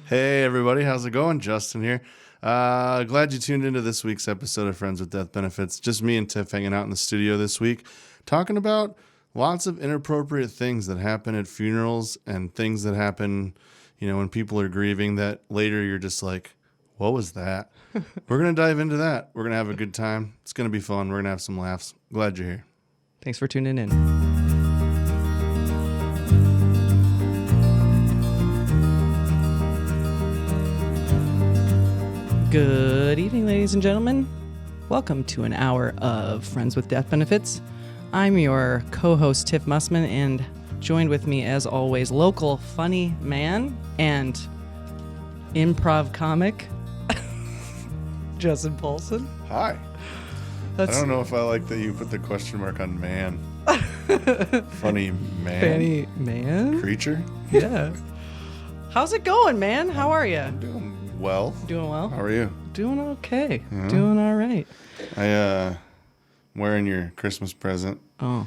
Hey everybody, how's it going? Justin here. Glad you tuned into this week's episode of Friends with Death Benefits. Just me and Tiff hanging out in the studio this week, talking about lots of inappropriate things that happen at funerals and things that happen, when people are grieving that later you're just like, what was that? We're going to dive into that. We're going to have a good time. It's going to be fun. We're going to have some laughs. Glad you're here. Thanks for tuning in. Good evening, ladies and gentlemen. Welcome to an hour of Friends with Death Benefits. I'm your co-host, Tiff Mussman, and joined with me, as always, local funny man and improv comic, Justin Paulson. Hi. I don't know if I like that you put the question mark on man. Funny man. Funny man? Creature? Yeah. How's it going, man? How are you? I'm doing well. Doing well? How are you? Doing okay. Yeah. Doing all right. I'm wearing your Christmas present. Oh.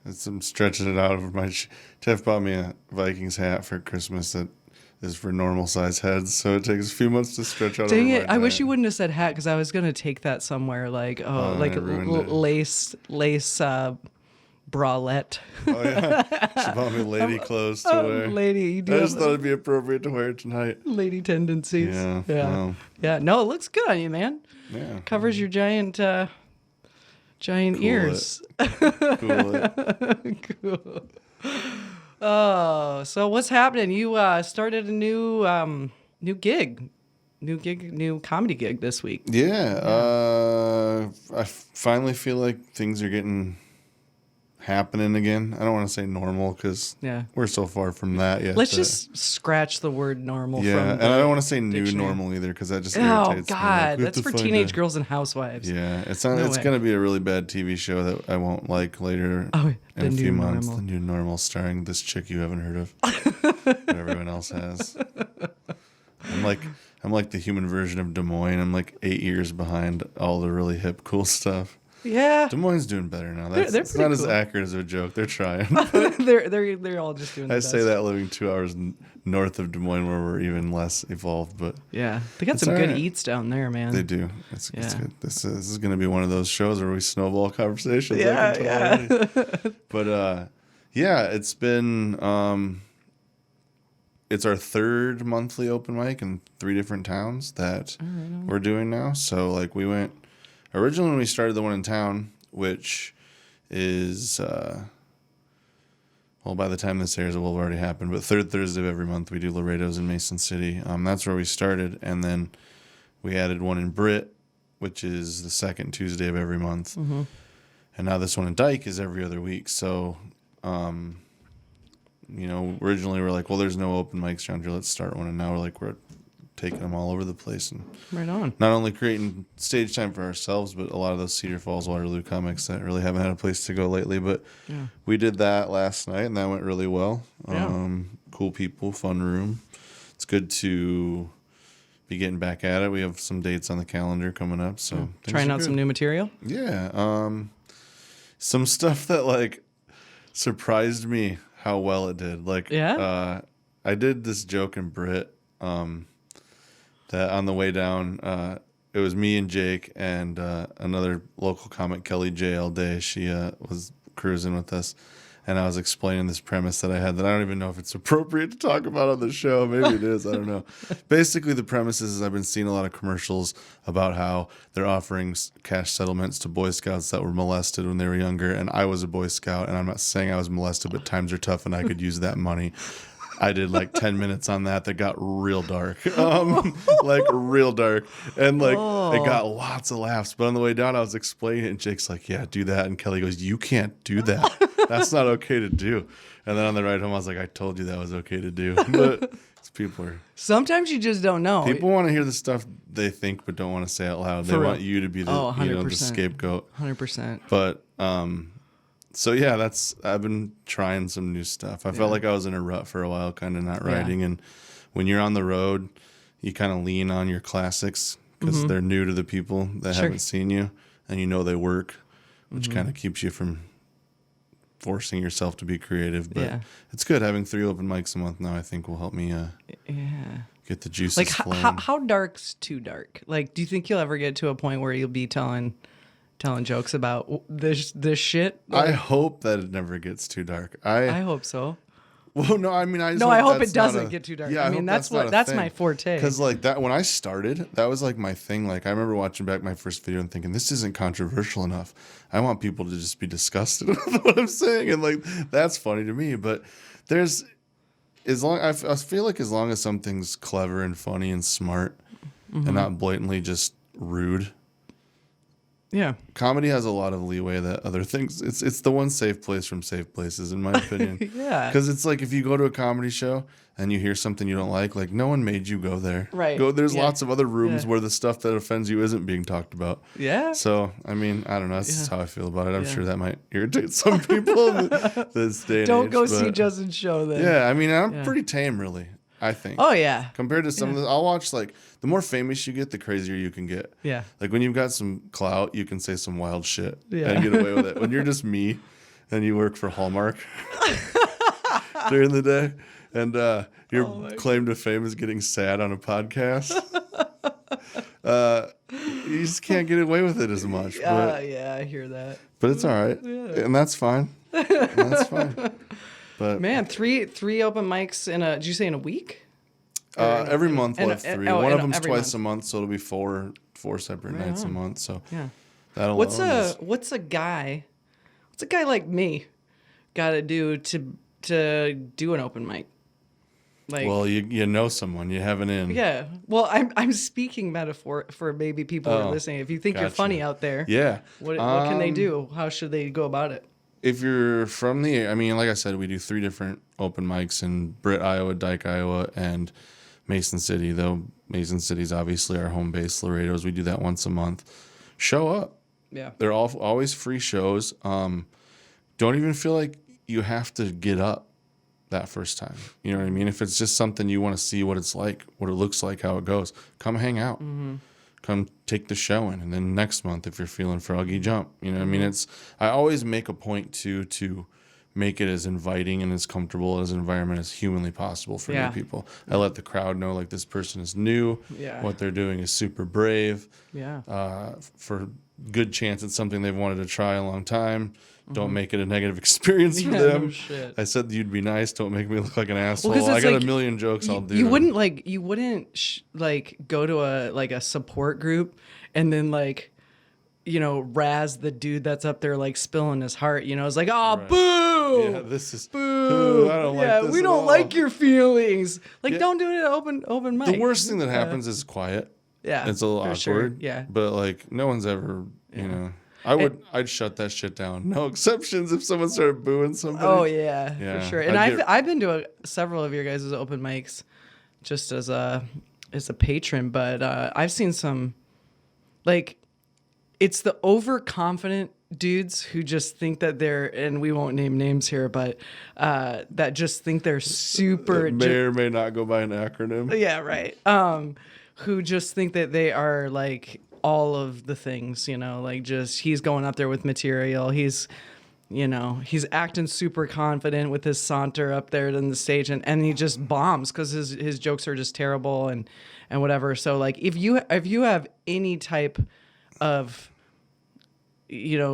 I'm stretching it out over my... Tiff bought me a Vikings hat for Christmas that is for normal size heads, so it takes a few months to stretch out. Dang over it! my I wish hat. you wouldn't have said hat, because I was gonna take that somewhere like lace bralette. Oh yeah, she bought me lady clothes to wear. Lady, you do. I just thought it'd be appropriate to wear it tonight. Lady tendencies. Yeah. Yeah. Well, Yeah. No, it looks good on you, man. yeah. Covers your giant Cool ears. Cool it. Cool. Oh, so what's happening? You started a new comedy gig this week. Yeah. I finally feel like things are getting happening again. I don't want to say normal because we're so far from that yet. Let's just scratch the word normal. Yeah, from and I don't want to say dictionary. new normal either because that just Oh irritates me. God, Like, we have that's to for find teenage girls and housewives. Yeah, it's No it's way. going to be a really bad TV show that I won't like later Oh, in a the few new months. normal. The new normal, starring this chick you haven't heard of, that everyone else has. I'm like the human version of Des Moines. I'm like 8 years behind all the really hip, cool stuff. Yeah, Des Moines doing better now. They're It's not pretty as cool. accurate as a joke. They're trying. they're all just doing. I The say best. that living 2 hours north of Des Moines, where we're even less evolved, but Yeah, they got It's some all good right. eats down there, man. they do. It's Yeah. good. This is going to be one of those shows where we snowball conversations. Yeah, I can tell already. But it's been it's our third monthly open mic in 3 different towns that we're doing now. So like we went originally when we started the one in town, which is by the time this airs, it will have already happened. But third Thursday of every month, we do Laredo's in Mason City. That's where we started. And then we added one in Britt, which is the second Tuesday of every month. Mm-hmm. And now this one in Dyke is every other week. So, originally we're like, well, there's no open mics around here. Let's start one. And now we're taking them all over the place. And Right on. not only creating stage time for ourselves, but a lot of those Cedar Falls, Waterloo comics that really haven't had a place to go lately. But we did that last night, and that went really well. Yeah. Cool people, fun room. It's good to be getting back at it. We have some dates on the calendar coming up. So things Trying are out good. some new material. Yeah. Some stuff that, surprised me how well it did. I did this joke in Brit, that on the way down, it was me and Jake and another local comic, Kelly J. All Day. She was cruising with us, and I was explaining this premise that I had that I don't even know if it's appropriate to talk about on the show. Maybe it is. I don't know. Basically, the premise is I've been seeing a lot of commercials about how they're offering cash settlements to Boy Scouts that were molested when they were younger, and I was a Boy Scout, and I'm not saying I was molested, but times are tough, and I could use that money. I did 10 minutes on that got real dark, real dark. And it got lots of laughs. But on the way down, I was explaining it and Jake's like, yeah, do that. And Kelly goes, you can't do that. That's not okay to do. And then on the ride home, I was like, I told you that was okay to do. But Sometimes you just don't know. people want to hear the stuff they think, but don't want to say out loud. They want you to be the, 100%. the scapegoat. 100%. But, so yeah, I've been trying some new stuff. I felt like I was in a rut for a while, kind of not writing. And when you're on the road, you kind of lean on your classics because they're new to the people that haven't seen you, and they work, which kind of keeps you from forcing yourself to be creative. But it's good having 3 open mics a month now. I think will help me get the juices Like flowing. how dark's too dark? Like, do you think you'll ever get to a point where you'll be telling jokes about this shit? Like, I hope that it never gets too dark. I hope so. Well, no, I mean, I hope it doesn't get too dark. Yeah, I mean, that's my forte. Because like that, when I started, that was like my thing. Like I remember watching back my first video and thinking, this isn't controversial enough. I want people to just be disgusted with what I'm saying, and like that's funny to me. But I feel like as long as something's clever and funny and smart, and not blatantly just rude. Yeah. Comedy has a lot of leeway that other things. It's the one safe place from safe places, in my opinion. Yeah. Because it's like if you go to a comedy show and you hear something you don't like no one made you go there. Right. There's lots of other rooms where the stuff that offends you isn't being talked about. Yeah. So, I mean, I don't know. That's just how I feel about it. I'm sure that might irritate some people this day and Don't age, go see Justin's show then. Yeah, I mean, I'm pretty tame, really. I think. Oh, yeah. Compared to some of the, I'll watch, like, the more famous you get, the crazier you can get. Yeah. Like, when you've got some clout, you can say some wild shit Yeah. and get away with it. When you're just me and you work for Hallmark during the day and your claim to fame is getting sad on a podcast, you just can't get away with it as much. Yeah, I hear that. But it's all right. Yeah. And that's fine. But man, three open mics did you say in a week? Every month we'll have three. One of them's twice a month, so it'll be four separate nights a month. So yeah, that'll. What's a guy like me got to do to do an open mic? Like, well, you know someone, you have an in. Yeah. Well, I'm speaking metaphor for maybe people who are listening. If you think you're funny out there, yeah, what can they do? How should they go about it? If you're from I mean, like I said, we do 3 different open mics in Britt, Iowa, Dike, Iowa, and Mason City, though Mason City's obviously our home base. Laredo's, we do that once a month. Show up. Yeah. They're always free shows. Don't even feel like you have to get up that first time. You know what I mean? If it's just something you want to see what it's like, what it looks like, how it goes, come hang out. Mm-hmm. Come take the show in. And then next month, if you're feeling froggy, jump. You know what I mean? I always make a point to make it as inviting and as comfortable as an environment as humanly possible for new people. I let the crowd know, like, this person is new. Yeah. What they're doing is super brave. Yeah. For good chance it's something they've wanted to try a long time. Don't make it a negative experience for them. No shit. I said you'd be nice. Don't make me look like an asshole. Well, I got like, a million jokes I'll do. You wouldn't go to a support group and then razz the dude that's up there like spilling his heart. It's like, oh, right. Boo! Yeah, this is boo. I don't like this. We don't like your feelings. Like, don't do it at open mic. The worst thing that happens is quiet. Yeah, it's a little awkward. Sure. Yeah, but like no one's ever, I'd shut that shit down. No exceptions if someone started booing somebody. Oh yeah, for sure. And I've been to several of your guys' open mics just as a patron, but I've seen some it's the overconfident dudes who just think that they're, and we won't name names here, but that just think they're super. It may or may not go by an acronym. Yeah, right. Who just think that they are like all of the things, like just he's going up there with material. He's acting super confident with his saunter up there on the stage, and he just bombs because his jokes are just terrible and whatever. So like if you have any type of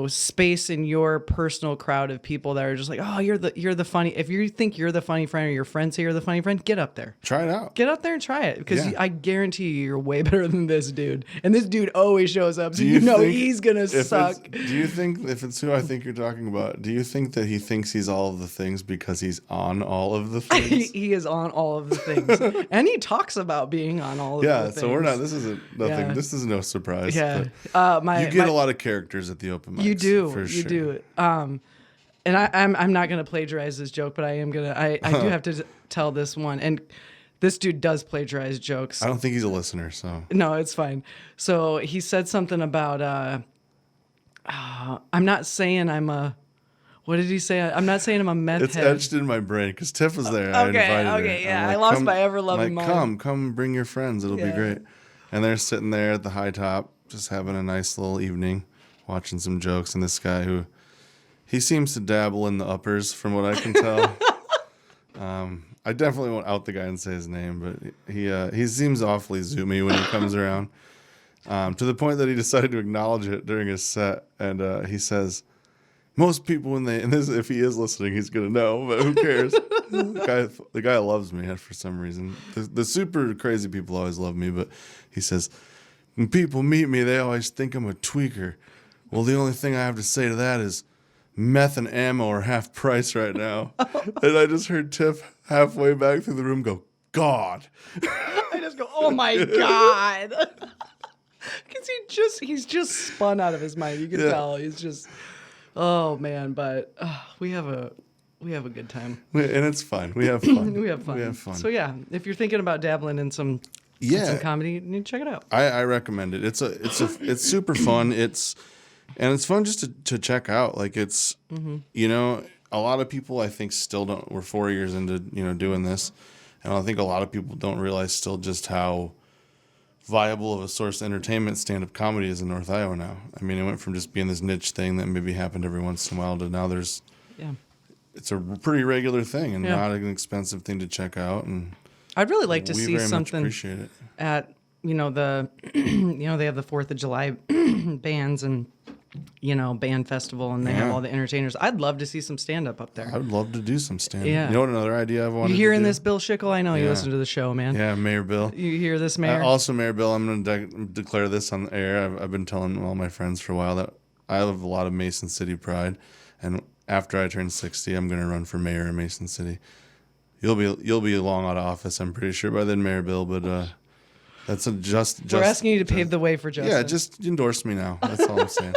space in your personal crowd of people that are just like, oh, you're the funny. If you think you're the funny friend or your friends say you're the funny friend, get up there. Try it out. Get up there and try it because I guarantee you're way better than this dude. And this dude always shows up, so he's gonna suck. Do you think if it's who I think you're talking about? Do you think that he thinks he's all of the things because he's on all of the things? He is on all of the things, and he talks about being on all of the things. Yeah, so we're not. This isn't nothing. Yeah. This is no surprise. Yeah, you get a lot of characters at the open mics. You do. You do. And I'm not gonna plagiarize this joke, but I am gonna. I do have to tell this one. And this dude does plagiarize jokes. I don't think he's a listener, so no, it's fine. So he said something about. I'm not saying I'm a. What did he say? I'm not saying I'm a meth it's head. It's etched in my brain because Tiff was there. I invited her. Okay, yeah. Like, I lost my ever-loving mind. Come, bring your friends. It'll be great. And they're sitting there at the high top, just having a nice little evening, watching some jokes. And this guy he seems to dabble in the uppers from what I can tell. I definitely won't out the guy and say his name, but he seems awfully zoomy when he comes around. To the point that he decided to acknowledge it during his set, and he says, "Most people if he is listening, he's gonna know, but who cares?" The guy loves me for some reason. The super crazy people always love me, but he says, "When people meet me, they always think I'm a tweaker. Well, the only thing I have to say to that is meth and ammo are half price right now." And I just heard Tiff halfway back through the room go, "God." I just go, "Oh my God." Because he's just spun out of his mind. You can tell he's just, oh man. But we have a good time, and it's fun. We have fun. We have fun. So yeah, if you're thinking about dabbling in some comedy, you need to check it out. I recommend it. It's super fun. It's fun just to check out. Like it's a lot of people I think still don't. We're 4 years into doing this, and I think a lot of people don't realize still just how viable of a source of entertainment stand-up comedy is in North Iowa now. I mean, it went from just being this niche thing that maybe happened every once in a while to now it's a pretty regular thing and not an expensive thing to check out. And I'd really like to see something appreciate it. At they have the 4th of July bands and band festival, and they have all the entertainers. I'd love to see some stand-up up there. I would love to do some stand-up. Yeah. You know what another idea I've wanted to do? You hearing this, Bill Schickel? I know you listen to the show, man. Yeah, Mayor Bill. You hear this, Mayor? Also, Mayor Bill, I'm going to declare this on the air. I've been telling all my friends for a while that I have a lot of Mason City pride, and after I turn 60, I'm going to run for mayor in Mason City. You'll be long out of office, I'm pretty sure, by then, Mayor Bill, but that's We're asking you to pave the way for justice. Yeah, just endorse me now. That's all I'm saying.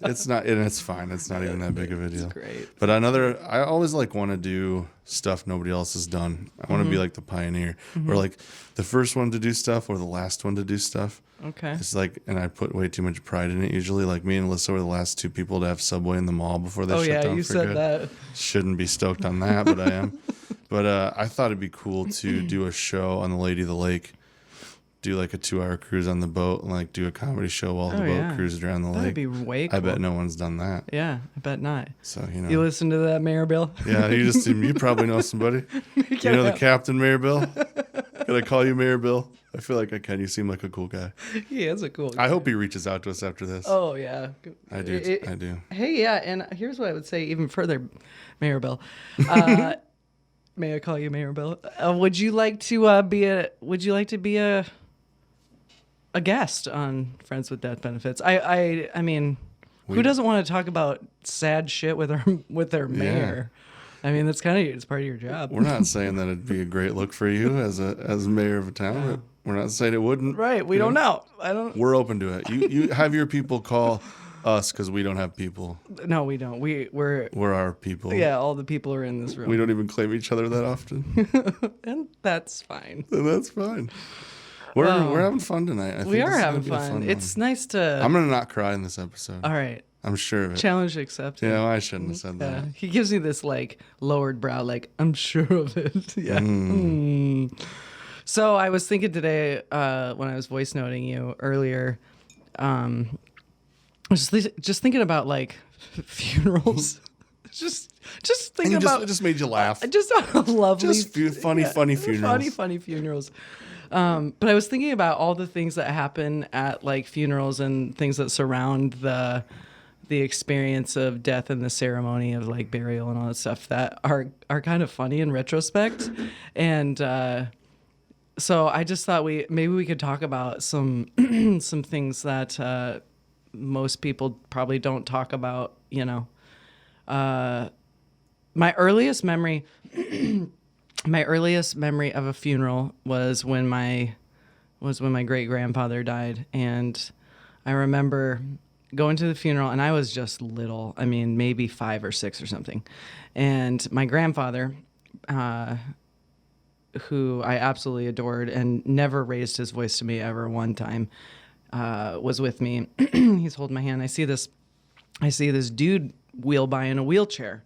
It's not, and it's fine. It's not even that big of a deal. That's great. But I always want to do stuff nobody else has done. I want to be like the pioneer, or like the first one to do stuff, or the last one to do stuff. Okay. It's like, and I put way too much pride in it. Usually, like me and Alyssa were the last 2 people to have Subway in the mall before they shut down you for said good. that. Shouldn't be stoked on that, but I am. But I thought it'd be cool to do a show on the Lady of the Lake. Do like a 2-hour cruise on the boat and like do a comedy show while the boat cruises around the lake. That'd be way cool. I bet no one's done that. Yeah, I bet not. So, You listen to that, Mayor Bill? Yeah, you probably know somebody. You know the captain, Mayor Bill? Could I call you Mayor Bill? I feel like I can. You seem like a cool guy. He is a cool guy. I hope he reaches out to us after this. Oh, yeah. I do. I do. Hey, yeah, and here's what I would say even further, Mayor Bill. May I call you Mayor Bill? Would you like to be a guest on Friends with Death Benefits? I mean, who doesn't want to talk about sad shit with their mayor? I mean, it's part of your job. We're not saying that it'd be a great look for you as mayor of a town. Yeah. We're not saying it wouldn't. Right. We don't know. We're open to it. You have your people call us because we don't have people. No, we don't. We're our people. Yeah, all the people are in this room. We don't even claim each other that often. And that's fine. We're having fun tonight. I think we are having fun. It's nice to... I'm going to not cry in this episode. All right. I'm sure of it. Challenge accepted. Yeah, well, I shouldn't have said that. He gives me this lowered brow, I'm sure of it. Yeah. So I was thinking today when I was voice noting you earlier, I was just thinking about funerals. just thinking about... It just made you laugh. Just lovely... Just funny funerals. Funny funerals. But I was thinking about all the things that happen at funerals and things that surround the experience of death and the ceremony of burial and all that stuff that are kind of funny in retrospect. And so I just thought maybe we could talk about some some things that most people probably don't talk about. My earliest memory. My earliest memory of a funeral was when my great grandfather died, and I remember going to the funeral, and I was just little. I mean, maybe 5 or 6 or something. And my grandfather, who I absolutely adored and never raised his voice to me ever one time, was with me. He's holding my hand. I see this dude wheel by in a wheelchair,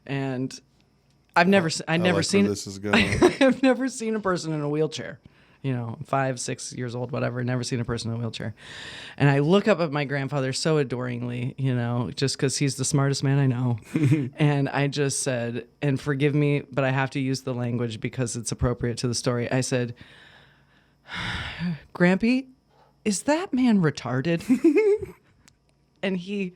and I've never seen this is going. I've never seen a person in a wheelchair. I'm 5, 6 years old, whatever, never seen a person in a wheelchair. And I look up at my grandfather so adoringly, just because he's the smartest man I know. And I just said, and forgive me, but I have to use the language because it's appropriate to the story. I said, Grampy, is that man retarded? And he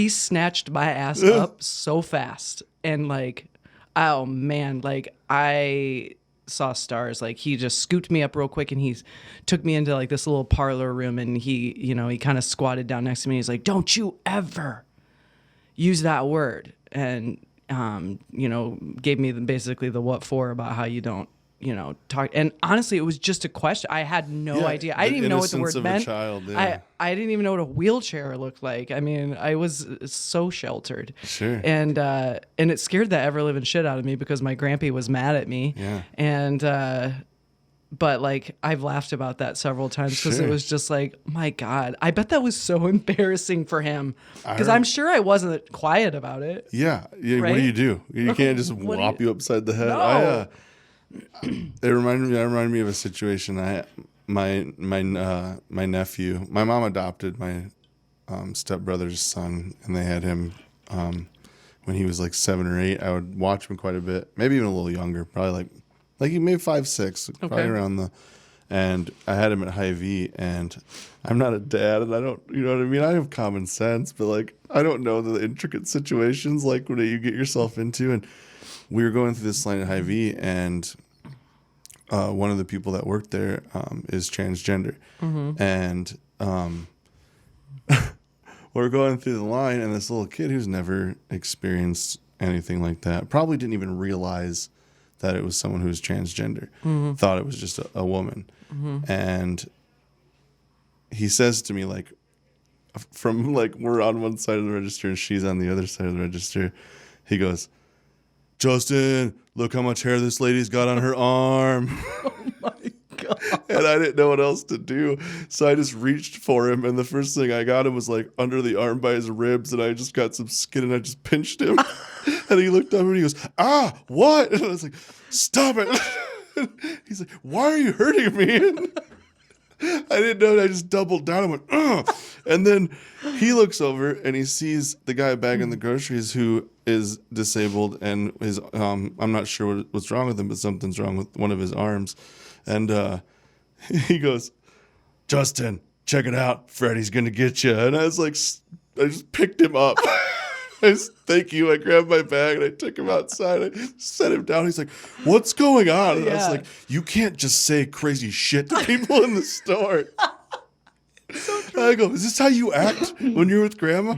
snatched my ass up so fast. And like, oh man, like I saw stars. Like he just scooped me up real quick and he took me into like this little parlor room and he kind of squatted down next to me. He's like, don't you ever use that word. And, gave me basically the what for about how you don't, talk. And honestly, it was just a question. I had no idea. I didn't even know what the word meant. Child, yeah. I didn't even know what a wheelchair looked like. I mean, I was so sheltered. Sure. And it scared the ever living shit out of me because my grampy was mad at me. Yeah. And but like I've laughed about that several times because it was just like, my God, I bet that was so embarrassing for him because I'm sure I wasn't quiet about it. Yeah. Right? What do? You can't just whop you upside the head. No. It reminded me of a situation. My nephew, my mom adopted my stepbrother's son, and they had him when he was like 7 or 8. I would watch him quite a bit, maybe even a little younger, probably like maybe 5, 6, probably around the. And I had him at Hy-Vee, and I'm not a dad, and I don't, you know what I mean? I have common sense, but like I don't know the intricate situations like what you get yourself into. And we were going through this line at Hy-Vee, and one of the people that worked there is transgender. Mm-hmm. And we're going through the line, and this little kid who's never experienced anything like that, probably didn't even realize that it was someone who was transgender, thought it was just a woman. Mm-hmm. And he says to me, like, from like we're on one side of the register and she's on the other side of the register, he goes, Justin, look how much hair this lady's got on her arm. Oh my God. And I didn't know what else to do. So I just reached for him. And the first thing I got him was like under the arm by his ribs. And I just got some skin and I just pinched him. And he looked up and he goes, what? And I was like, stop it. He's like, why are you hurting me? And I didn't know. And I just doubled down and went, ugh. And then he looks over and he sees the guy bagging the groceries who is disabled and his I'm not sure what's wrong with him, but something's wrong with one of his arms. And he goes, Justin, check it out. Freddie's going to get you. And I was like, I just picked him up. Thank you. I grabbed my bag and I took him outside. I set him down. He's like, what's going on? And I was like, you can't just say crazy shit to people in the store. So I go, is this how you act when you're with grandma?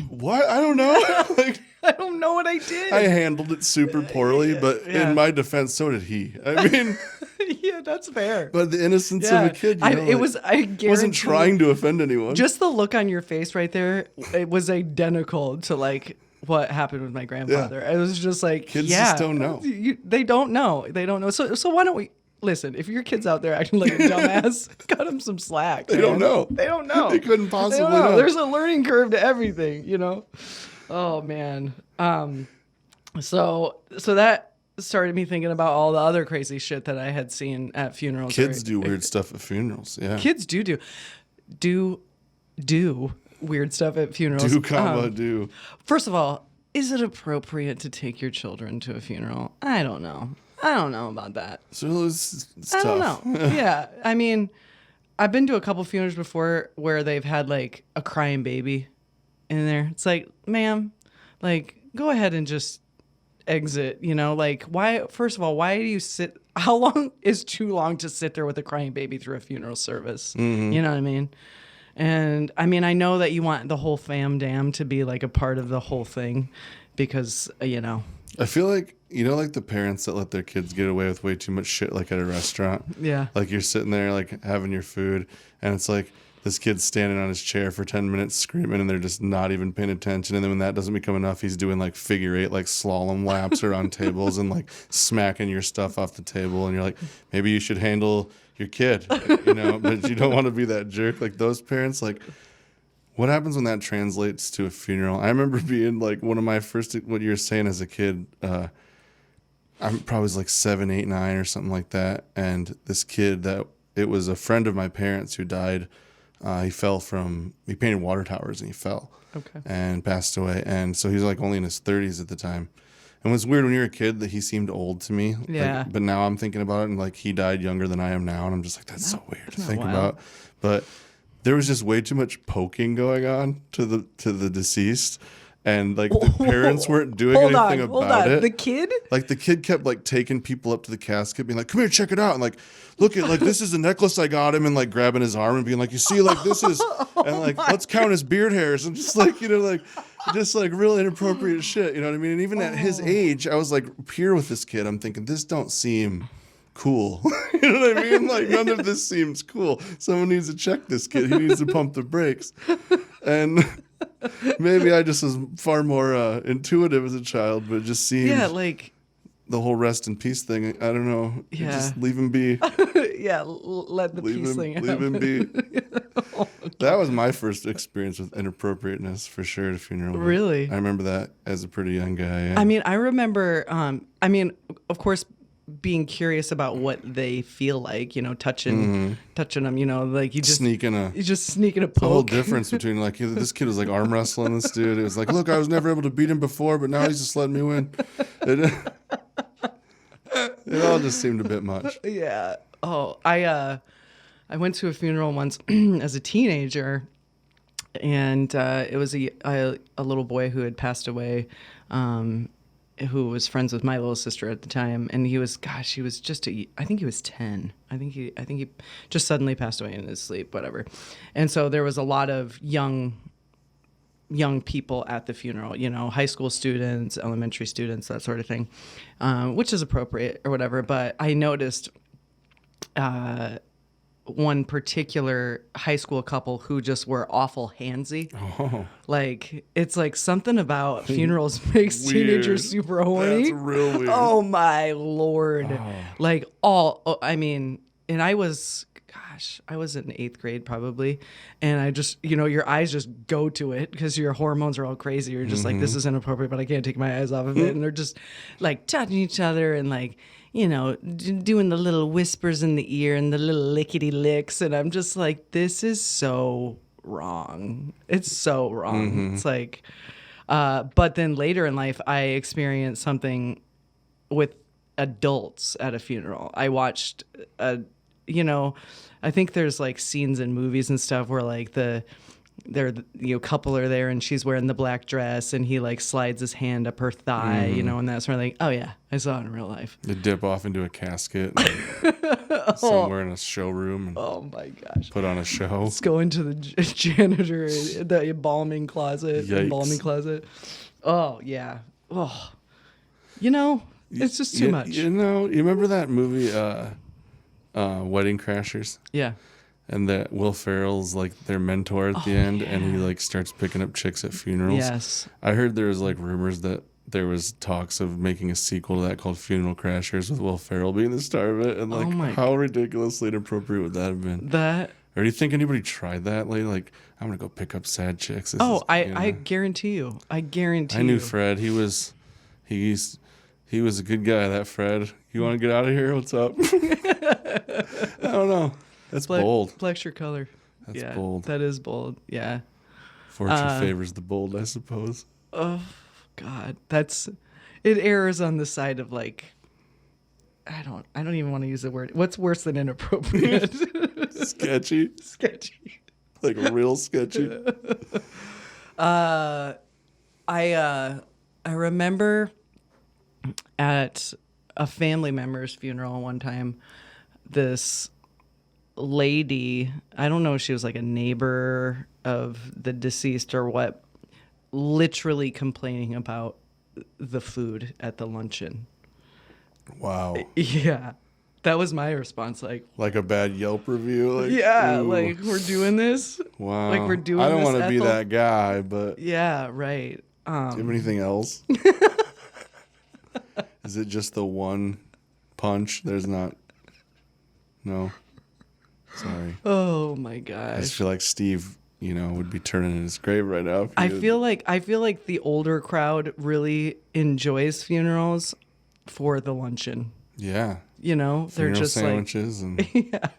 What? I don't know. Like, I don't know what I did. I handled it super poorly, but in my defense, so did he. I mean, yeah, that's fair. But the innocence of a kid, I wasn't trying to offend anyone. Just the look on your face right there, it was identical to like what happened with my grandfather. It was just like, kids just don't know. They don't know. They don't know. So why don't we? Listen, if your kid's out there acting like a dumbass, cut them some slack. They don't know. They don't know. They couldn't possibly know. There's a learning curve to everything, Oh man. So that started me thinking about all the other crazy shit that I had seen at funerals. Kids do weird stuff at funerals. Yeah. Kids do weird stuff at funerals. Do. First of all, is it appropriate to take your children to a funeral? I don't know about that. So it's I tough. don't know. Yeah. I mean, I've been to a couple funerals before where they've had like a crying baby in there. It's like, ma'am, like, go ahead and just exit, like, why, first of all, why do you sit, how long is too long to sit there with a crying baby through a funeral service? Mm-hmm. You know what I mean? And I mean, I know that you want the whole fam to be like a part of the whole thing because, I feel like, like the parents that let their kids get away with way too much shit, like at a restaurant. Yeah. Like you're sitting there, like having your food, and it's like this kid's standing on his chair for 10 minutes screaming, and they're just not even paying attention. And then when that doesn't become enough, he's doing like figure 8, like slalom laps around tables and like smacking your stuff off the table. And you're like, maybe you should handle your kid, but you don't want to be that jerk. Like those parents, like, what happens when that translates to a funeral? I remember being like one of my first, what you were saying as a kid, I'm probably like 7, 8, 9 or something like that. And this kid it was a friend of my parents who died. He painted water towers and he fell and passed away. And so he was like only in his 30s at the time. And it was weird when you were a kid that he seemed old to me. Yeah. But now I'm thinking about it and like he died younger than I am now. And I'm just like, that's so weird to think about. But there was just way too much poking going on to the deceased. And like the parents weren't doing anything about it. The kid? Like the kid kept like taking people up to the casket, being like, "Come here, check it out," and like, "Look at like this is a necklace I got him," and like grabbing his arm and being like, "You see, like this is," and like let's count his beard hairs and just like just like real inappropriate shit. You know what I mean? And even at his age, I was like here with this kid. I'm thinking this don't seem cool. You know what I mean? Like none of this seems cool. Someone needs to check this kid. He needs to pump the brakes. And maybe I just was far more intuitive as a child, but it just seemed like the whole rest in peace thing. I don't know. Yeah. Just leave him be. Let the peace thing happen. Leave him be. That was my first experience with inappropriateness for sure at a funeral. Really? I remember that as a pretty young guy. Yeah. I mean, I remember, of course, being curious about what they feel like, touching them, like you just sneaking a poke. The whole difference between like this kid was like arm wrestling this dude. It was like, look, I was never able to beat him before, but now he's just letting me win. It all just seemed a bit much. Yeah. Oh, I went to a funeral once as a teenager, and it was a little boy who had passed away. Who was friends with my little sister at the time, and he was I think he was 10. I think he just suddenly passed away in his sleep, whatever. And so there was a lot of young people at the funeral, high school students, elementary students, that sort of thing, which is appropriate or whatever. But I noticed one particular high school couple who just were awful handsy. Oh. Like, it's like something about funerals makes teenagers super horny. That's real weird. Oh my Lord. Oh. And I was in 8th grade probably. And I just, your eyes just go to it because your hormones are all crazy. You're just like, this is inappropriate, but I can't take my eyes off of it. And they're just like touching each other and like, doing the little whispers in the ear and the little lickety licks. And I'm just like, this is so wrong. It's so wrong. It's like, but then later in life, I experienced something with adults at a funeral. I watched, I think there's like scenes in movies and stuff where like couple are there and she's wearing the black dress and he like slides his hand up her thigh, and that sort of thing. Oh yeah, I saw it in real life. They dip off into a casket somewhere in a showroom. And oh my gosh! Put on a show. Let's go into the janitor, the embalming closet. Yikes. Embalming closet. Oh yeah. Oh, it's just too much. You remember that movie, Wedding Crashers? Yeah. And that Will Ferrell's like their mentor at the end, and he like starts picking up chicks at funerals. Yes. I heard there was like rumors that there was talks of making a sequel to that called Funeral Crashers with Will Ferrell being the star of it, and like how ridiculously inappropriate would that have been? Or do you think anybody tried that? Like I'm gonna go pick up sad chicks. I guarantee you. I knew Fred. He's a good guy. That Fred. You want to get out of here? What's up? I don't know. That's bold. Flex your color. That's bold. That is bold. Yeah. Fortune favors the bold, I suppose. Oh God, it errs on the side of like, I don't even want to use the word. What's worse than inappropriate? Sketchy. Sketchy. Like real sketchy. I remember at a family member's funeral one time, this lady, I don't know if she was like a neighbor of the deceased or what, literally complaining about the food at the luncheon. Wow. Yeah. That was my response. Like a bad Yelp review. Like, yeah. Ooh. Like we're doing this. Wow. Like we're doing this. I don't want to be that guy, but. Yeah. Right. Do you have anything else? Is it just the one punch? There's not. No. Sorry. Oh my gosh. I just feel like Steve, would be turning in his grave right now. I feel like the older crowd really enjoys funerals for the luncheon. Yeah. You know, they're just sandwiches like, and yeah.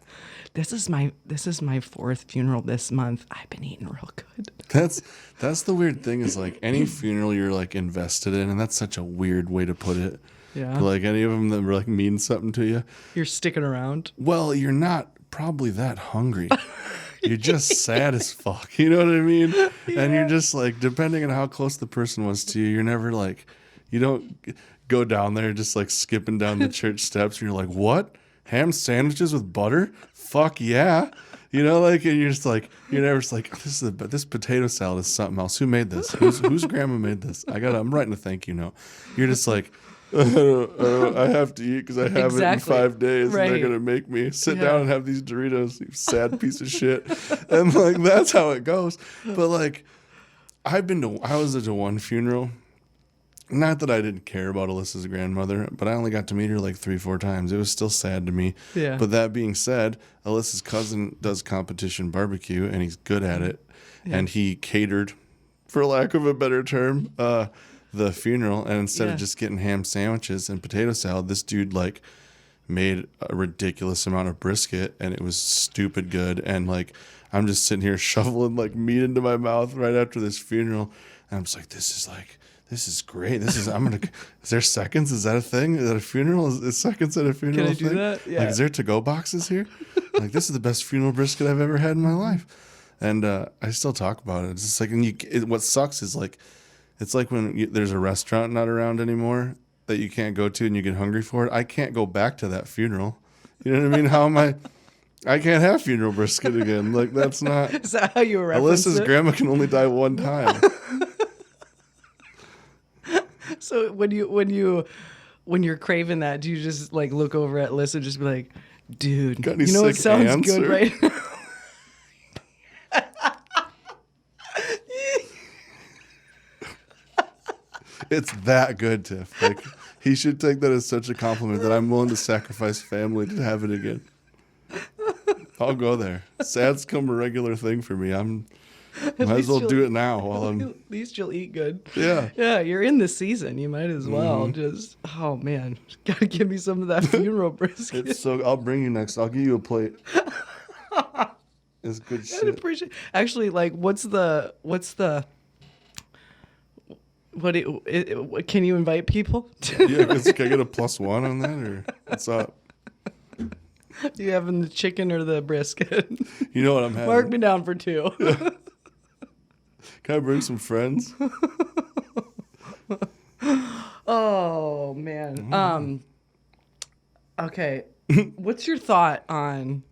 This is my fourth funeral this month. I've been eating real good. That's the weird thing is like any funeral you're like invested in, and that's such a weird way to put it. Yeah. But like any of them that like mean something to you. You're sticking around. Well, you're not probably that hungry. You're just sad as fuck. You know what I mean? Yeah. And you're just like, depending on how close the person was to you, you're never like, you don't go down there just like skipping down the church steps. And you're like, what? Ham sandwiches with butter? Fuck yeah. You know, like, and you're just like, you're never just like, this potato salad is something else. Who made this? Whose grandma made this? I'm writing a thank you note. You're just like, I have to eat because I have it in 5 days, right. And they're gonna make me sit down and have these Doritos, you sad piece of shit. And like that's how it goes. But like I was at one funeral. Not that I didn't care about Alyssa's grandmother, but I only got to meet her like 3-4 times. It was still sad to me. Yeah. But that being said, Alyssa's cousin does competition barbecue and he's good at it. Yeah. And he catered, for lack of a better term, the funeral, and instead of just getting ham sandwiches and potato salad, this dude like made a ridiculous amount of brisket, and it was stupid good. And like I'm just sitting here shoveling like meat into my mouth right after this funeral, and I'm just like, this is great. Is there seconds? Is that a thing? Is that a funeral? Is seconds at a funeral? Can I do that? Yeah. Like, is there to-go boxes here? Like, this is the best funeral brisket I've ever had in my life. And I still talk about it. It's just like, what sucks is like, it's like when there's a restaurant not around anymore that you can't go to and you get hungry for it. I can't go back to that funeral. You know what I mean? How am I can't have funeral brisket again. Like, that's not. Is that how you reference Alyssa's grandma can only die one time. So when you're craving that, do you just like look over at Alyssa and just be like, dude, you know what sounds good right now? It's that good, Tiff. Like, he should take that as such a compliment that I'm willing to sacrifice family to have it again. I'll go there. Sad's come a regular thing for me. Might as well do it now while I'm. At least you'll eat good. Yeah. Yeah, you're in the season. You might as well just. Oh man, gotta give me some of that funeral brisket. I'll bring you next. I'll give you a plate. It's good shit. I'd appreciate. Actually, like, can you invite people? Yeah, can I get a +1 on that, or what's up? You having the chicken or the brisket? You know what I'm having. Mark me down for 2. Yeah. Can I bring some friends? Oh man. Okay. What's your thought on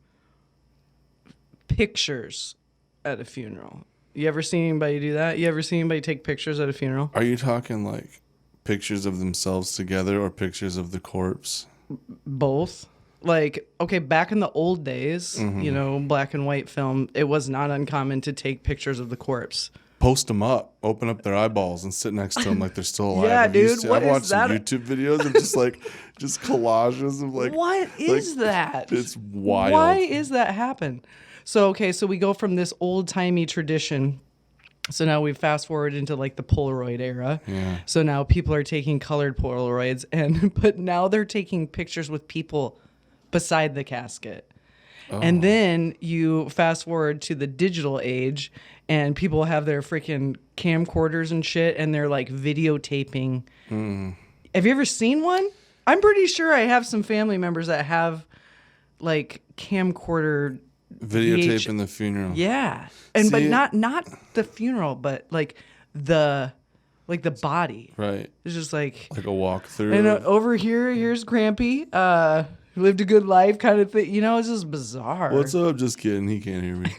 pictures at a funeral? You ever seen anybody do that? You ever seen anybody take pictures at a funeral? Are you talking like pictures of themselves together or pictures of the corpse? Both. Like, okay, back in the old days, you know, black and white film, it was not uncommon to take pictures of the corpse. Post them up, open up their eyeballs, and sit next to them like they're still alive. Yeah, dude. I've watched some YouTube videos of just collages of like. What is that? It's wild. Why is that happen? So we go from this old timey tradition. So now we fast forward into like the Polaroid era. Yeah. So now people are taking colored Polaroids, but now they're taking pictures with people beside the casket. Oh. And then you fast forward to the digital age, and people have their freaking camcorders and shit, and they're like videotaping. Have you ever seen one? I'm pretty sure I have some family members that have like camcorder videotaping the funeral. Yeah, and but not the funeral, but like the body. Right. It's just like a walkthrough. And over here's Grampy. Lived a good life kind of thing. You know, it's just bizarre. What's up? Just kidding. He can't hear me.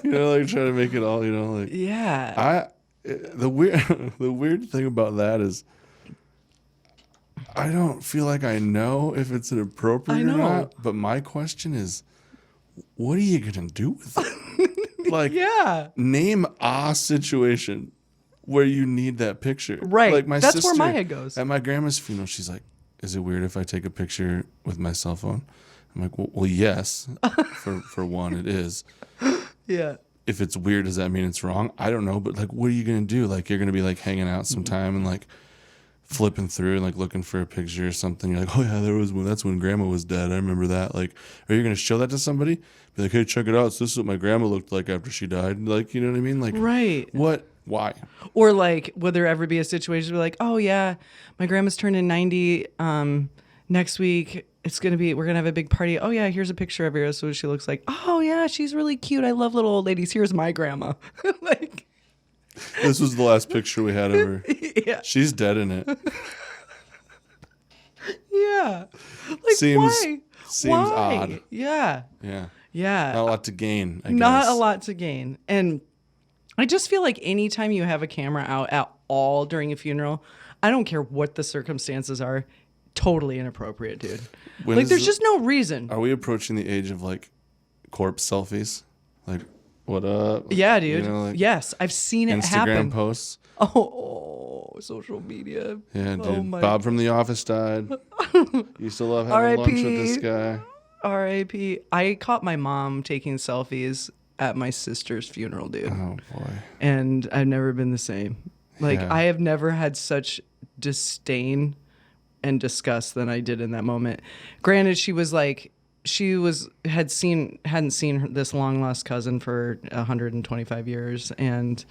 You know, like trying to make it all, you know, like. Yeah. The weird thing about that is I don't feel like I know if it's inappropriate or not. But my question is, what are you going to do with it? Like, name a situation where you need that picture. Right. Like That's sister, where my head goes. At my grandma's funeral, she's like, is it weird if I take a picture with my cell phone? I'm like, well yes. For one, it is. Yeah. If it's weird, does that mean it's wrong? I don't know. But like, what are you going to do? Like, you're going to be like hanging out sometime and like flipping through and like looking for a picture or something. You're like, oh yeah, that's when grandma was dead. I remember that. Like, are you going to show that to somebody? Be like, hey, check it out. So this is what my grandma looked like after she died. Like, you know what I mean? Like, right. What? Why? Or like, would there ever be a situation where like, oh yeah, my grandma's turning 90 next week. We're going to have a big party. Oh yeah, here's a picture of her. So she looks like, oh yeah, she's really cute. I love little old ladies. Here's my grandma. Like, this was the last picture we had of her. Yeah. She's dead in it. Yeah. Like, why? Seems odd. Yeah. Yeah. Yeah. Not a lot to gain, I guess. Not a lot to gain. And I just feel like anytime you have a camera out at all during a funeral, I don't care what the circumstances are, totally inappropriate, dude. There's just no reason. Are we approaching the age of like corpse selfies? Like, what up? Yeah, dude. You know, like yes, I've seen it happen. Instagram posts. Oh, social media. Yeah, dude. Oh, Bob from The Office died. Used to love having lunch with this guy. R.I.P. I caught my mom taking selfies at my sister's funeral, dude. Oh, boy. And I've never been the same. Like, yeah. I have never had such disdain and disgust than I did in that moment. Granted, hadn't seen this long lost cousin for 125 years, and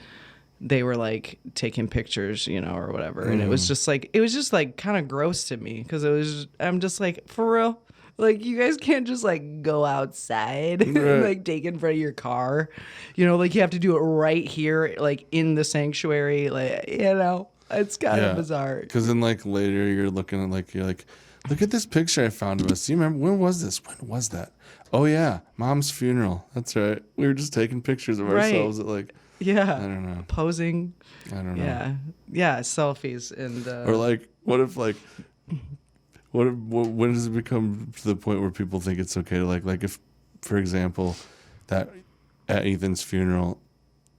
they were like taking pictures, or whatever. And it was just like kind of gross to me, because I'm just like, for real? Like, you guys can't just like go outside and like take in front of your car, like you have to do it right here, like in the sanctuary, like, it's kind of bizarre. Because then like later you're looking at you're like, look at this picture I found of us. Do you remember, when was this? When was that? Oh yeah, Mom's funeral. That's right. We were just taking pictures of ourselves at like, yeah, I don't know, posing. I don't know. Yeah, selfies and or like, what if like. When does it become to the point where people think it's okay to like if, for example, that at Ethan's funeral,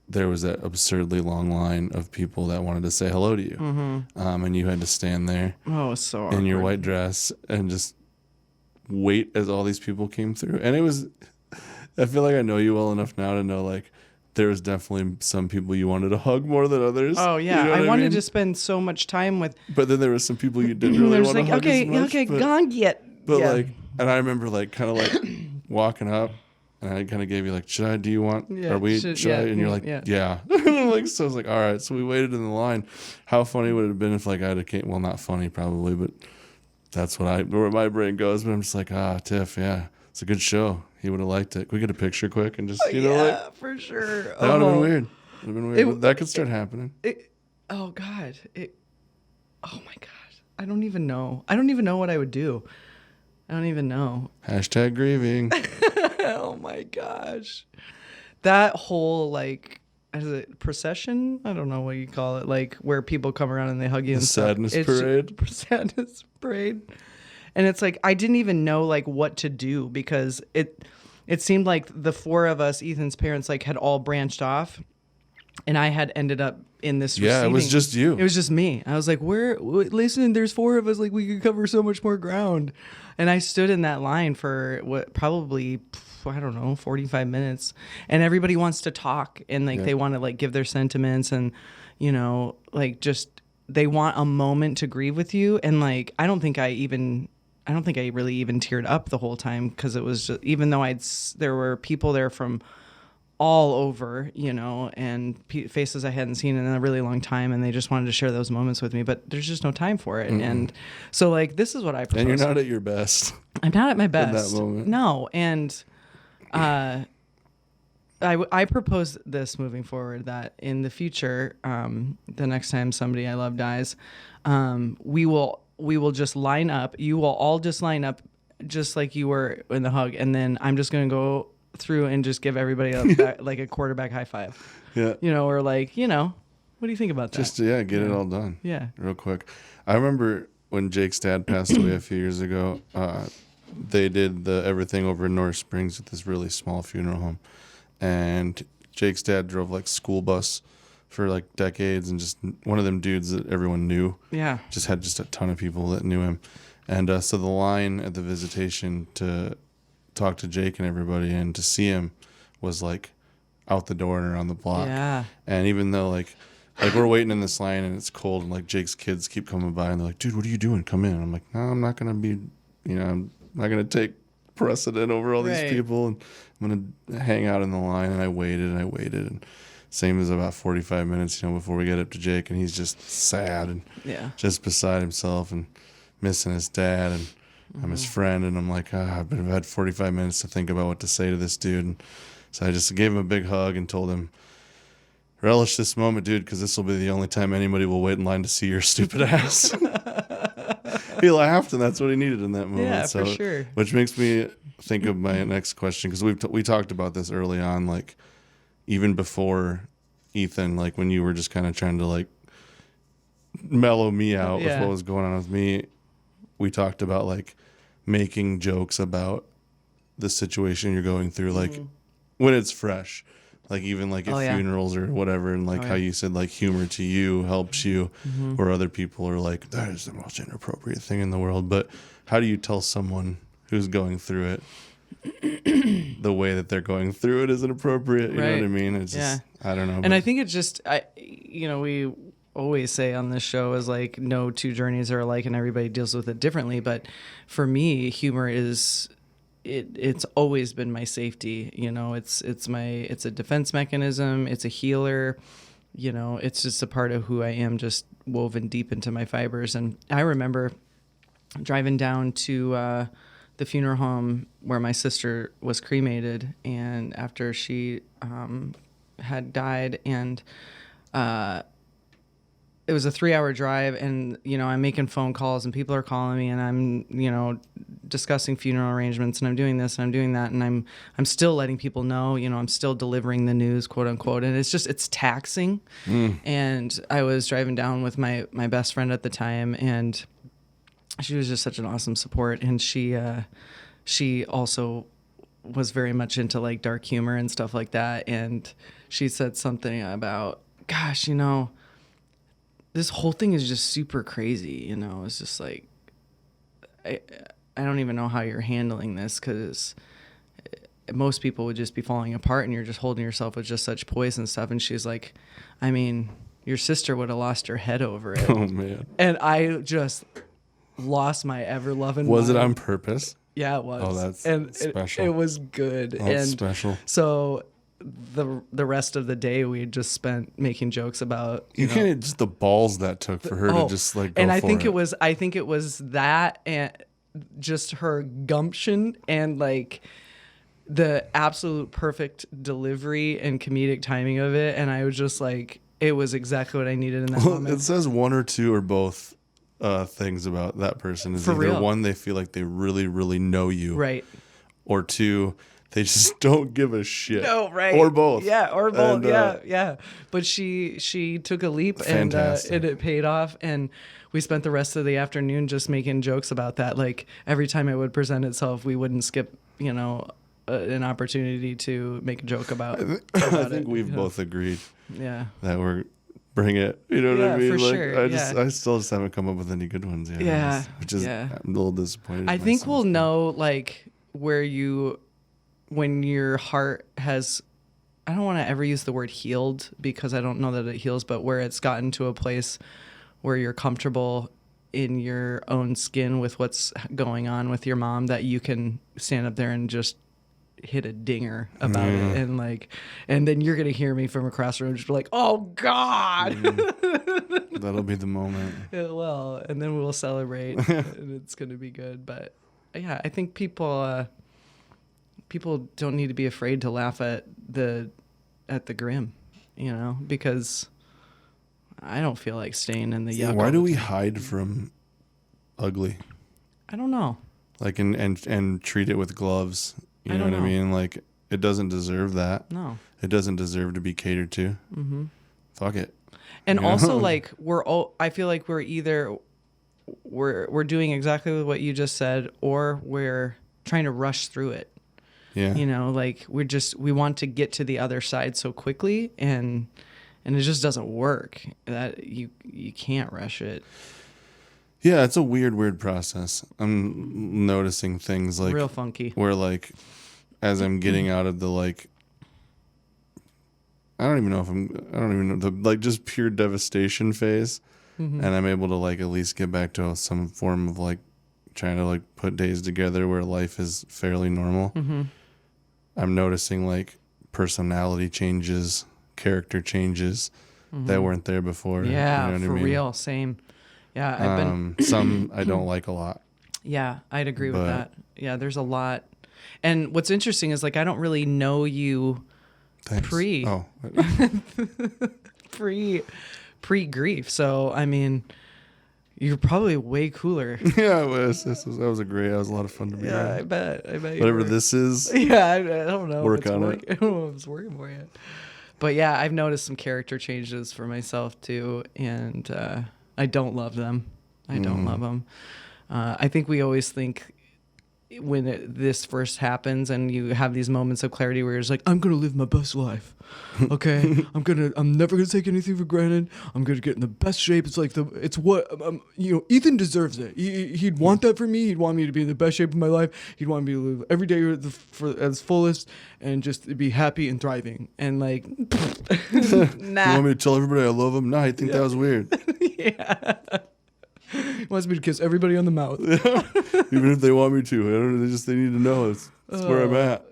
there was that absurdly long line of people that wanted to say hello to you, and you had to stand there, so in your white dress and just wait as all these people came through. And it was, I feel like I know you well enough now to know like there was definitely some people you wanted to hug more than others. Oh yeah, I wanted to spend so much time with. But then there were some people you didn't really want to hug as much. Okay, gone get. But like, and I remember like kind of like walking up, and I kind of gave you like, do you want? Are we? Should I? And you're like, yeah. Like, so I was like, all right. So we waited in the line. How funny would it have been if like I'd have came? Well, not funny probably, but that's where my brain goes. But I'm just like, Tiff, yeah, it's a good show. He would have liked it. Can we get a picture quick and just, like, for sure. That would have been weird. But that could start happening. Oh God. Oh my God. I don't even know. I don't even know what I would do. I don't even know. # grieving. Oh my gosh. That whole like, is it procession? I don't know what you call it. Like where people come around and they hug you. The sadness parade. Sadness parade. And it's like, I didn't even know like what to do, because it seemed like the four of us, Ethan's parents, like had all branched off, and I had ended up in this receiving. Yeah, it was just you. It was just me. I was like, listen, there's four of us, like we could cover so much more ground. And I stood in that line for probably, I don't know, 45 minutes. And everybody wants to talk, and like they want to like give their sentiments, and like just they want a moment to grieve with you. And like I don't think I really even teared up the whole time, because it was just, even though there were people there from all over, and faces I hadn't seen in a really long time, and they just wanted to share those moments with me, but there's just no time for it. And so like, this is what I propose. And you're not at your best. I'm not at my best. In that moment. No. And I propose this moving forward, that in the future, the next time somebody I love dies, we will just line up. You will all just line up just like you were in the hug. And then I'm just going to go through and just give everybody like a quarterback high five. Yeah. Or like, what do you think about that? Just, get it all done. Yeah. Real quick. I remember when Jake's dad passed away a few years ago, they did the everything over in North Springs at this really small funeral home. And Jake's dad drove like school bus for like decades, and just one of them dudes that everyone knew. Yeah. Just had just a ton of people that knew him. And so the line at the visitation to talk to Jake and everybody and to see him was like out the door and around the block. Yeah. And even though like like we're waiting in this line and it's cold and like Jake's kids keep coming by and they're like, dude, what are you doing? Come in. And I'm like, no, I'm not going to be, I'm not going to take precedent over all these people. And I'm going to hang out in the line. And I waited. And same as about 45 minutes, before we get up to Jake. And he's just sad and just beside himself and missing his dad. And I'm his friend. And I'm like, I've had 45 minutes to think about what to say to this dude. And so I just gave him a big hug and told him, relish this moment, dude, because this will be the only time anybody will wait in line to see your stupid ass. He laughed, and that's what he needed in that moment. Yeah, for sure. Which makes me think of my next question, because we talked about this early on, like even before Ethan, like when you were just kind of trying to like mellow me out with what was going on with me. We talked about like making jokes about the situation you're going through, like when it's fresh. Like even like at funerals or whatever, and like how you said like humor to you helps you, or other people are like, that is the most inappropriate thing in the world. But how do you tell someone who's going through it the way that they're going through it isn't appropriate? You know what I mean? It's just, I don't know. And I think it's just, we always say on this show is like no two journeys are alike and everybody deals with it differently. But for me, humor is... It's always been my safety, it's a defense mechanism. It's a healer, it's just a part of who I am, just woven deep into my fibers. And I remember driving down to the funeral home where my sister was cremated, and after she had died, and it was a 3-hour drive, and I'm making phone calls and people are calling me, and I'm discussing funeral arrangements, and I'm doing this and I'm doing that, and I'm still letting people know, I'm still delivering the news, quote unquote, and it's taxing. And I was driving down with my best friend at the time, and she was just such an awesome support, and she also was very much into like dark humor and stuff like that, and she said something about, gosh, this whole thing is just super crazy, It's just like, I don't even know how you're handling this, because most people would just be falling apart and you're just holding yourself with just such poise and stuff. And she's like, I mean, your sister would have lost her head over it. Oh, man. And I just lost my ever-loving Was mind. it on purpose? Yeah, it was. Oh, that's special. It was good. Oh, that's special. So... The rest of the day we just spent making jokes about you can't just the balls that took for her to just like go and I for think it was that and just her gumption and like the absolute perfect delivery and comedic timing of it, and I was just like, it was exactly what I needed in that moment. It says one or two or both things about that person is for either real. One, they feel like they really really know you, right, or two, they just don't give a shit. No, right. Or both. Yeah, or both. And, yeah. But she took a leap and it paid off. And we spent the rest of the afternoon just making jokes about that. Like every time it would present itself, we wouldn't skip, an opportunity to make a joke about I think we've both agreed. Yeah. That we're bring it. You know what I mean? For like sure. I still just haven't come up with any good ones yet. Yeah. Which is I'm a little disappointed. I think we'll know like when your heart has, I don't want to ever use the word healed because I don't know that it heals, but where it's gotten to a place where you're comfortable in your own skin with what's going on with your mom, that you can stand up there and just hit a dinger about it. And then you're going to hear me from across the room just be like, oh God. That'll be the moment. It will. And then we'll celebrate and it's going to be good. But yeah, I think people don't need to be afraid to laugh at the grim, because I don't feel like staying in the yuck. Why do we hide from ugly? I don't know. Like and treat it with gloves. You know what I mean? Like it doesn't deserve that. No. It doesn't deserve to be catered to. Mm-hmm. Fuck it. And also like I feel like we're either we're doing exactly what you just said, or we're trying to rush through it. Yeah. Like we want to get to the other side so quickly, and it just doesn't work. That you can't rush it. Yeah, it's a weird process. I'm noticing things like real funky. Where like as I'm getting out of the like I don't even know the like just pure devastation phase. And I'm able to like at least get back to some form of like trying to like put days together where life is fairly normal. I'm noticing like personality changes, character changes that weren't there before. Yeah, you know what for I mean? real. Same. Yeah, I've been some I don't like a lot. Yeah, I'd agree with that. Yeah, there's a lot. And what's interesting is like I don't really know you Thanks. pre grief. So I mean, you're probably way cooler. Yeah, it was. That was a lot of fun to be around. I bet. Whatever this is. Yeah, I don't know. Work on it. I don't know if it's working for you. But yeah, I've noticed some character changes for myself too, and I don't love them. I don't love them. I think we always think when this first happens and you have these moments of clarity where you're just like, I'm going to live my best life. Okay. I'm never going to take anything for granted. I'm going to get in the best shape. It's like Ethan deserves it. He'd want that for me. He'd want me to be in the best shape of my life. He'd want me to live every day as fullest and just be happy and thriving. And like, nah. You want me to tell everybody I love him? No, I think that was weird. Yeah. He wants me to kiss everybody on the mouth. Even if they want me to. They need to know it's where I'm at.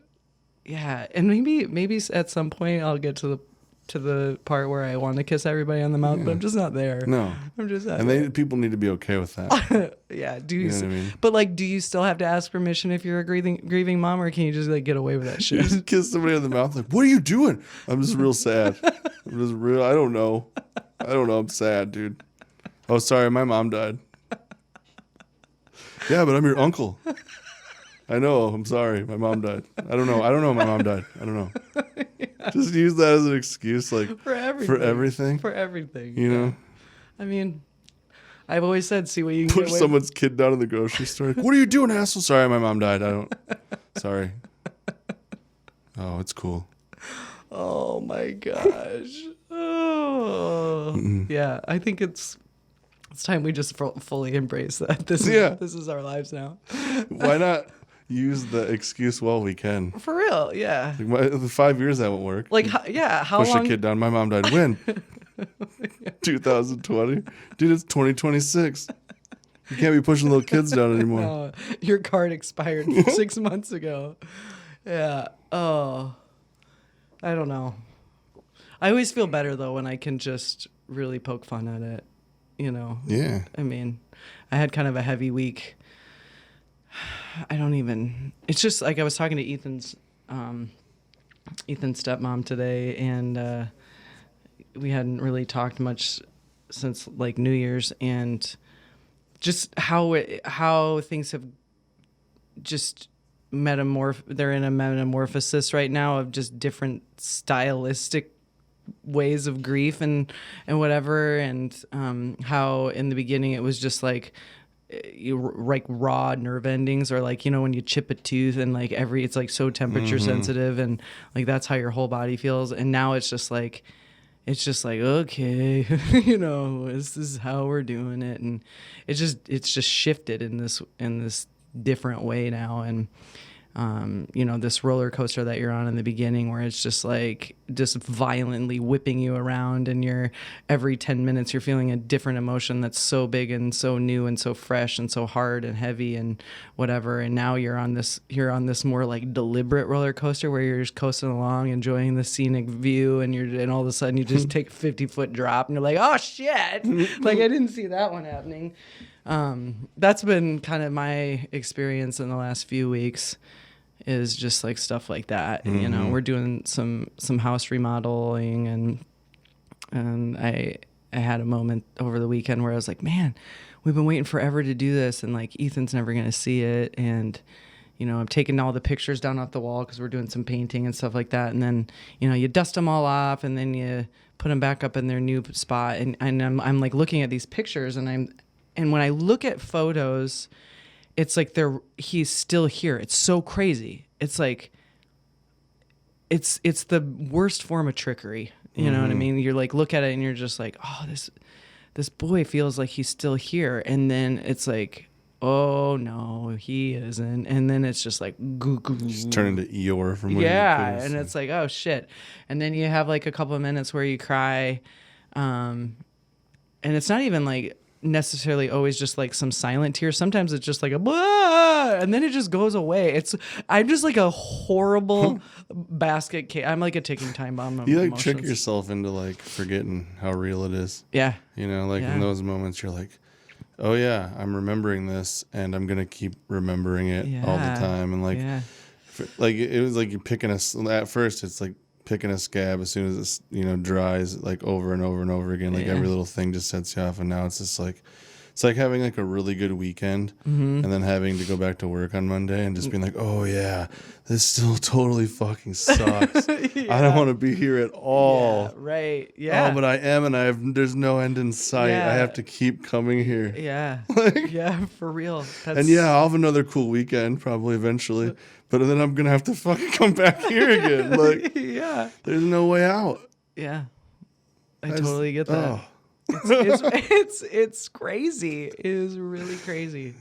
Yeah, and maybe at some point I'll get to the part where I want to kiss everybody on the mouth, but I'm just not there. No. I'm just not there. People need to be okay with that. Yeah, you know what I mean? But like, do you still have to ask permission if you're a grieving mom, or can you just like get away with that shit? You just kiss somebody on the mouth like, what are you doing? I'm just real sad. I don't know. I'm sad, dude. Oh, sorry, my mom died. Yeah, but I'm your uncle. I know. I'm sorry. My mom died. I don't know. My mom died. I don't know. Yeah. Just use that as an excuse, like for everything. For everything. You know. I mean, I've always said, see what you can push someone's kid down in the grocery store. Like, what are you doing, asshole? Sorry, my mom died. Sorry. Oh, it's cool. Oh my gosh. Oh. Yeah, I think it's time we just fully embrace that. This is our lives now. Why not use the excuse while we can? For real, yeah. Like the 5 years that won't work. Like, how push long? Push a kid down. My mom died when? 2020? Dude, it's 2026. You can't be pushing little kids down anymore. No, your card expired 6 months ago. Yeah. Oh, I don't know. I always feel better, though, when I can just really poke fun at it. You know? Yeah. I mean, I had kind of a heavy week. It's just like I was talking to Ethan's stepmom today, and we hadn't really talked much since like New Year's, and just how things have just they're in a metamorphosis right now of just different stylistic ways of grief and whatever, and how in the beginning it was just like raw nerve endings, or like, you know, when you chip a tooth and like it's like so temperature sensitive, and like that's how your whole body feels. And now it's just like okay, you know, this is how we're doing it, and it's just shifted in this different way now. And you know, this roller coaster that you're on in the beginning, where it's just like just violently whipping you around, and every 10 minutes you're feeling a different emotion that's so big and so new and so fresh and so hard and heavy and whatever. And now you're on this more like deliberate roller coaster where you're just coasting along, enjoying the scenic view, and all of a sudden you just take a 50-foot drop and you're like, oh shit, like I didn't see that one happening. That's been kind of my experience in the last few weeks, is just like stuff like that. You know, we're doing some house remodeling, and I had a moment over the weekend where I was like, man, we've been waiting forever to do this, and like Ethan's never gonna see it. And you know, I'm taking all the pictures down off the wall because we're doing some painting and stuff like that, and then, you know, you dust them all off and then you put them back up in their new spot, and I'm like looking at these pictures, and when I look at photos, it's like he's still here. It's so crazy. It's like it's the worst form of trickery. You know what I mean? You're like, look at it and you're just like, oh, this boy feels like he's still here. And then it's like, oh no, he isn't. And then it's just like, just turn into Eeyore from Winnie yeah. the Pooh, And it's like, oh shit. And then you have like a couple of minutes where you cry. And it's not even like necessarily always just like some silent tears. Sometimes it's just like a blah, and then it just goes away. I'm just like a horrible basket case. I'm like a ticking time bomb. You like trick yourself into like forgetting how real it is. Yeah. You know, like in those moments you're like, oh yeah, I'm remembering this and I'm gonna keep remembering it all the time. And like like it was like you're picking at first it's like picking a scab as soon as it's, you know, dries, like over and over and over again. Like every little thing just sets you off. And now it's just like, it's like having like a really good weekend and then having to go back to work on Monday and just being like, oh yeah, this still totally fucking sucks. I don't want to be here at all. Yeah, right. Yeah. Oh, but I am, and there's no end in sight. I have to keep coming here. Yeah. Like, yeah, for real. And yeah, I'll have another cool weekend probably eventually. But then I'm going to have to fucking come back here again. Like, there's no way out. Yeah. I totally get that. Oh. It's crazy. It is really crazy.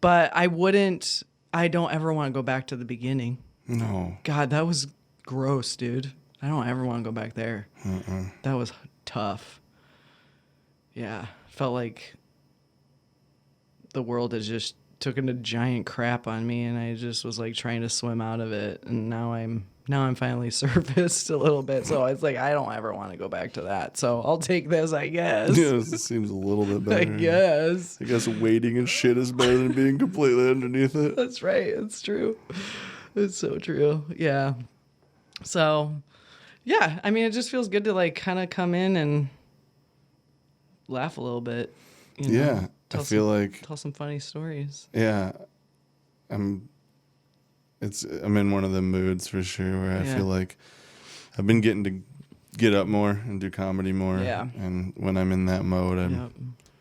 But I don't ever want to go back to the beginning. No. God, that was gross, dude. I don't ever want to go back there. That was tough. Yeah. Felt like the world has just taken a giant crap on me, and I just was like trying to swim out of it. And now I'm finally surfaced a little bit. So it's like, I don't ever want to go back to that. So I'll take this, I guess. Yeah, this seems a little bit better. I guess waiting and shit is better than being completely underneath it. That's right. It's true. It's so true. Yeah. So, yeah, I mean, it just feels good to like kind of come in and laugh a little bit. You know? Yeah. Tell some funny stories. Yeah. I'm in one of the moods for sure where I feel like I've been getting to get up more and do comedy more. Yeah. And when I'm in that mode,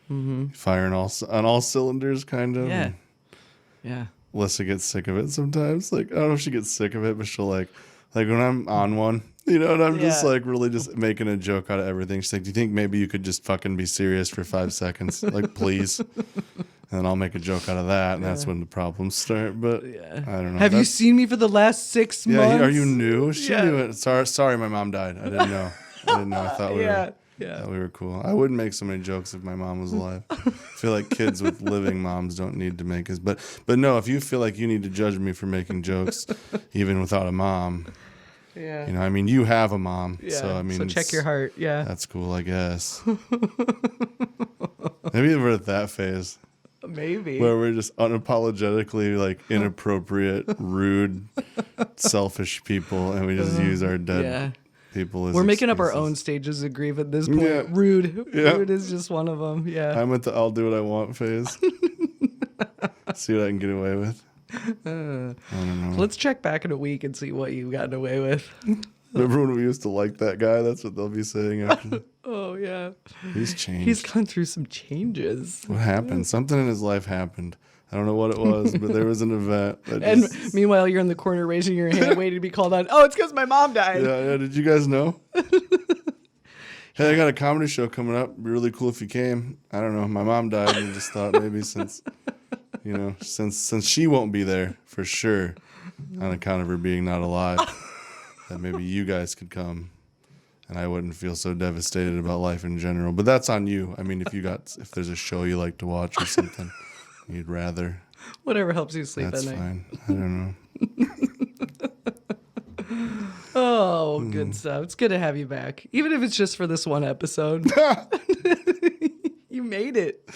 I'm firing on all cylinders kind of. Yeah. Yeah. Alyssa gets sick of it sometimes. Like, I don't know if she gets sick of it, but she'll like when I'm on one, you know, and I'm just like really just making a joke out of everything. She's like, do you think maybe you could just fucking be serious for 5 seconds? Like, please. And then I'll make a joke out of that, and that's when the problems start. But I don't know. Have you seen me for the last 6 months? Yeah, are you new? She knew it. Sorry, my mom died. I didn't know. I thought we were cool. I wouldn't make so many jokes if my mom was alive. I feel like kids with living moms don't need to make us. But no, if you feel like you need to judge me for making jokes, even without a mom. Yeah. You know, I mean, you have a mom. Yeah. So, I mean, so check your heart. Yeah. That's cool, I guess. Maybe we're at that phase. Maybe. Where we're just unapologetically like inappropriate, rude, selfish people, and we just use our dead people as we're making excuses. up our own stages of grief at this point. Yeah. Rude. Yeah. Rude is just one of them. Yeah. I'm at the I'll do what I want phase. See what I can get away with. I don't know. Let's check back in a week and see what you've gotten away with. Remember when we used to like that guy? That's what they'll be saying after. Oh, yeah. He's changed. He's gone through some changes. What happened? Something in his life happened. I don't know what it was, but there was an event. And meanwhile, you're in the corner raising your hand, waiting to be called on. Oh, it's because my mom died. Yeah. Did you guys know? Hey, I got a comedy show coming up. It'd be really cool if you came. I don't know. My mom died, and just thought maybe since she won't be there for sure, on account of her being not alive, that maybe you guys could come. And I wouldn't feel so devastated about life in general. But that's on you. I mean, if there's a show you like to watch or something you'd rather. Whatever helps you sleep at night. That's fine. I don't know. Oh, good stuff. It's good to have you back. Even if it's just for this one episode. You made it.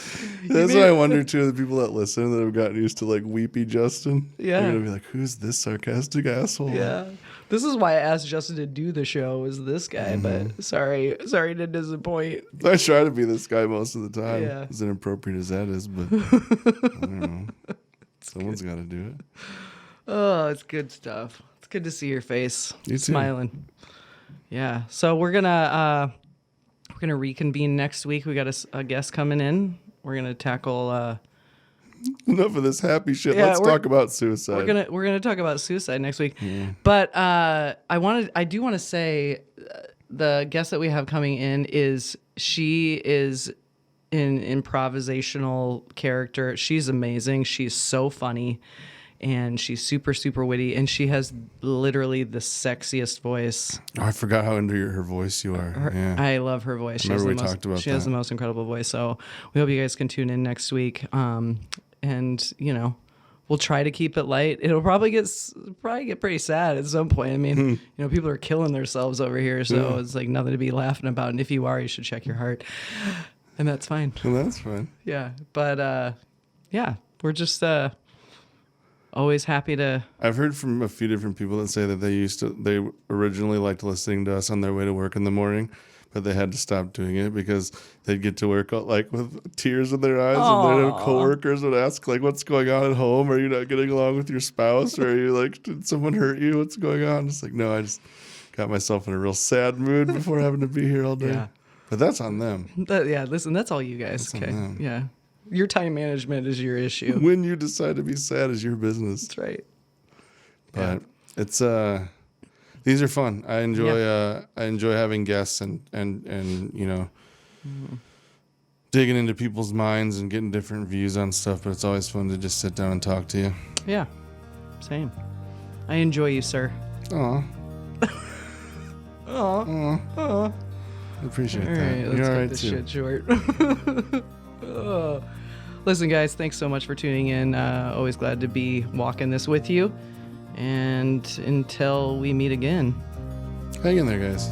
That's what I wonder, too, the people that listen that have gotten used to, like, weepy Justin. Yeah. They're going to be like, who's this sarcastic asshole? Yeah. This is why I asked Justin to do the show, was this guy, but sorry to disappoint. I try to be this guy most of the time, as inappropriate as that is, but I don't know. Someone's got to do it. Oh, it's good stuff. It's good to see your face. You smiling. Too. Yeah. So we're gonna reconvene next week. We got a guest coming in. We're gonna tackle. Enough of this happy shit. Let's talk about suicide. We're gonna talk about suicide next week. Yeah. But I do want to say the guest that we have coming in is an improvisational character. She's amazing. She's so funny, and she's super, super witty, and she has literally the sexiest voice. Oh, I forgot how into her voice you are. Yeah. I love her voice. She has the most incredible voice. So we hope you guys can tune in next week. And we'll try to keep it light. It'll probably get pretty sad at some point. I mean, people are killing themselves over here, so it's like nothing to be laughing about. And if you are, you should check your heart, and that's fine. Well, that's fine. Yeah, but we're just always happy to. I've heard from a few different people that say that they originally liked listening to us on their way to work in the morning, but they had to stop doing it because they'd get to work like with tears in their eyes. Aww. And their coworkers would ask like, what's going on at home? Are you not getting along with your spouse? Or are you like, did someone hurt you? What's going on? It's like, no, I just got myself in a real sad mood before having to be here all day. Yeah. But that's on them. Listen, that's all you guys. That's okay. Yeah. Your time management is your issue. When you decide to be sad is your business. That's right. But it's these are fun. I enjoy having guests and digging into people's minds and getting different views on stuff, but it's always fun to just sit down and talk to you. Yeah. Same. I enjoy you, sir. Aw. Aw. Aw. I appreciate that. Right, let's cut this shit short. Listen, guys, thanks so much for tuning in. Always glad to be walking this with you. And until we meet again. Hang in there, guys.